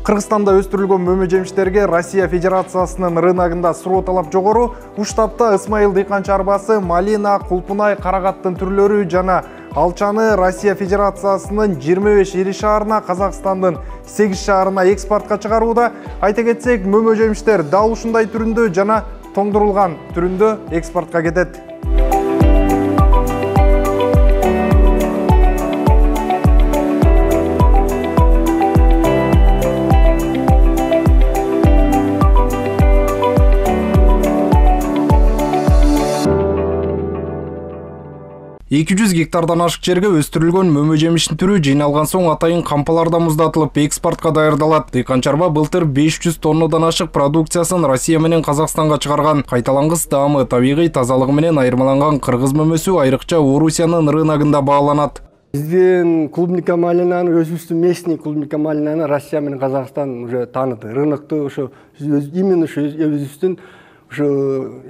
Кыргызстанда өстүрүлгөн мөмө жемиштерге Россия Федерациясынын рыногунда суроо талап жогору. Уштапта Ысмайыл дыйкан чарбасы малина, кулпунай, карагаттын түрлөрү жана алчаны Россия Федерациясынын 25 ири шаарына, Казакстандын 8 шаарына экспортко чыгарууда. Айта кетсек, мөмө жемиштер дал ушундай түрүндө жана тоңдурулган түрүндө экспортко кетет. 200 гектардан ашык жерге өстүрүлгөн мөмө жемиштин түрү жыйналган соң атайын кампаларда муздатылып экспортко даярдалат. Дыйкан чарба былтыр 500 тоннадан ашык продукциясын Россия менен Казакстанга чыгарган. Кайталангыс даамы, табигый тазалыгы менен айырмаланган кыргыз мөмөсү айрыкча Орусиянын рыногунда бааланат. Биздин клубника малинаны, өзүбүздүн местный клубника малинаны Россия менен Казакстан уже тааныды. Рынокту ошо именно өзүбүздүн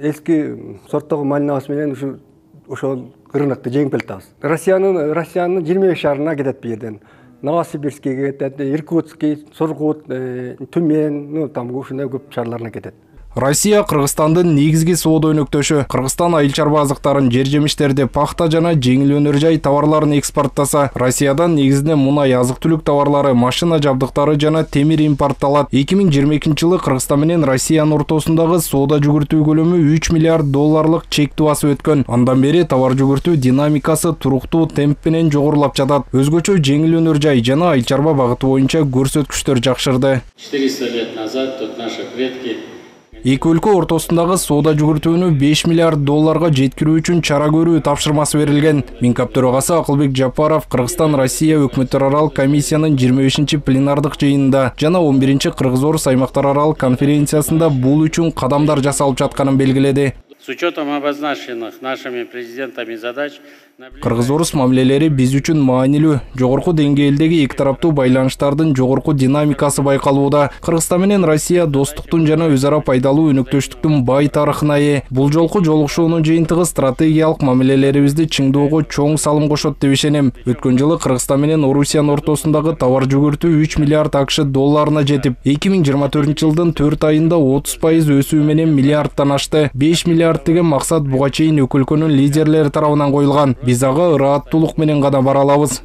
эски сорттогу малинабыз менен ошол рынокто жеңип келатабыз. Россиянын 25 шаарына кетет бу жерден. Новосибирскке кетет, Иркутский, Сургут, Түмен, там ушундай көп шаарларына кетет. Россия Кыргызстандын негизги соода өнөктөшү. Кыргызстан айыл чарба азыктарын, жер жемиштерди, пахта жана жеңил өнөр жай товарларын экспорттаса, Россиядан негизинен мунай, азык-түлүк товарлары, машина жабдыктары жана темир импортталат. 2022 жылы Кыргызстан менен Россиянын ортосундагы соода жүгүртүү көлөмү 3 миллиард долларлык чекти басып өткөн. Андан бери товар жүгүртүү динамикасы туруктуу темп менен жогорулап жатат. Өзгөчө жеңил өнөр жай жана айыл чарба багыты боюнча көрсөткүчтөр жакшырды. 400 лет назад тут наши предки Эки өлкө ортосундагы соода жүгүртүүнү 5 миллиард долларга жеткирүү үчүн чара көрүү тапшырмасы берилген. Минкап төрагасы Акылбек Жапаров Кыргызстан-Россия өкмөттөр аралык комиссиянын 25-чи пленардык жыйынында жана 11-чи Кыргыз-Орус аймактар аралык конференциясында бул үчүн кадамдар жасалып жатканын белгиледи. с учетом обозначенных нашими президентами задач Кыргыз-Орус мамилелери биз үчүн маанилүү. Жогорку деңгээлдеги эки тараптуу байланыштардын жогорку динамикасы байкалууда. Кыргызстан менен Россия достуктун жана өз ара пайдалуу өнөктөштүктүн бай тарыхына ээ. Бул жолку жолугушуунун жыйынтыгы стратегиялык мамилелерибизди чыңдоого чоң салым кошот деп ишенем. Өткөн жылы Кыргызстан менен Орусиянын ортосундагы товар жүгүртүү 3 миллиард АКШ долларына жетип, 2024 жылдын 4 айында 30% өсүү менен миллиардтан ашты. 5 миллиард деген максат буга чейин эки өлкөнүн лидерлери тарабынан коюлган. Биз ага ырааттуулук менен гана бара алабыз.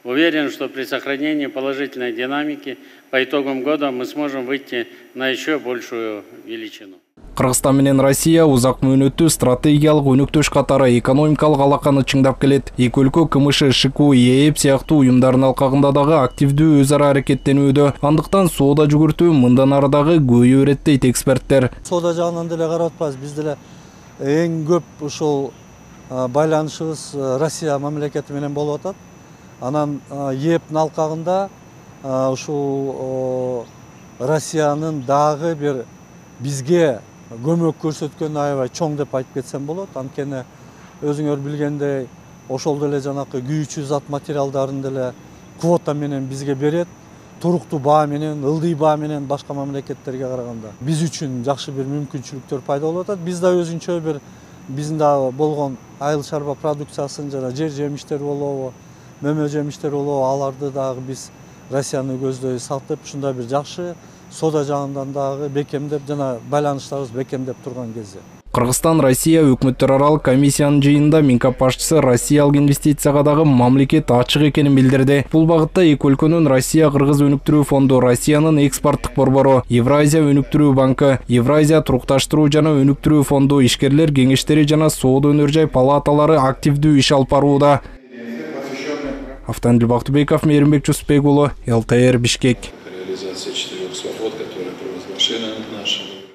Уверен, что при сохранении положительной динамики по итогам года мы сможем выйти на еще большую величину. Кыргызстан менен Россия узак мөөнөттүү стратегиялык өнөктөш катары экономикалык алаканы чыңдап келет. Эки өлкө КМШ, ШИКУ, ЕЭП сыяктуу уюмдардын алкагында дагы активдүү өз ара аракеттенүүдө. Андыктан соода жүгүртүү мындан ары дагы көбөйө берет дейт эксперттер. Соода жагынан деле карап атпайбыз. Биз деле эң көп ушул байланышыбыз Россия мамлекети менен болуп атат. Анан ЕЭПтин алкагында ушул Россиянын дагы бир бизге көмөк көрсөткөнү аябай чоң деп айтып кетсем болот. Анткени өзүңөр билгендей, ошол деле жанакы күйүүчү зат материалдарын деле квота менен бизге берет. Туруктуу баа менен, ылдый баа менен башка мамлекеттерге караганда. Биз үчүн жакшы бир мүмкүнчүлүктөр пайда болуп атат. Биз да өзүнчө бир биздин да болгон айыл чарба продукциясын жана жер жемиштер болобу, мөмө жемиштер болобу, аларды дагы биз Россияны көздөй сатып, ушундай бир жакшы соода жагынан дагы бекемдеп жана байланыштарыбыз бекемдеп турган кезде. Кыргызстан-Россия өкмөттөр аралык комиссиянын жыйынында Минкап башчысы Россиялык инвестицияга дагы мамлекет ачык экенин билдирди. Бул багытта эки өлкөнүн Россия-Кыргыз өнүктүрүү фонду, Россиянын экспорттук борбору, Евразия өнүктүрүү банкы, Евразия турукташтыруу жана өнүктүрүү фонду, ишкерлер кеңештери жана соода өнөр жай палаталары активдүү иш алып барууда. Автандил Бактыбеков, Мейримбек Жусупбек уулу, ЛТР, Бишкек. Реализация 4 свобод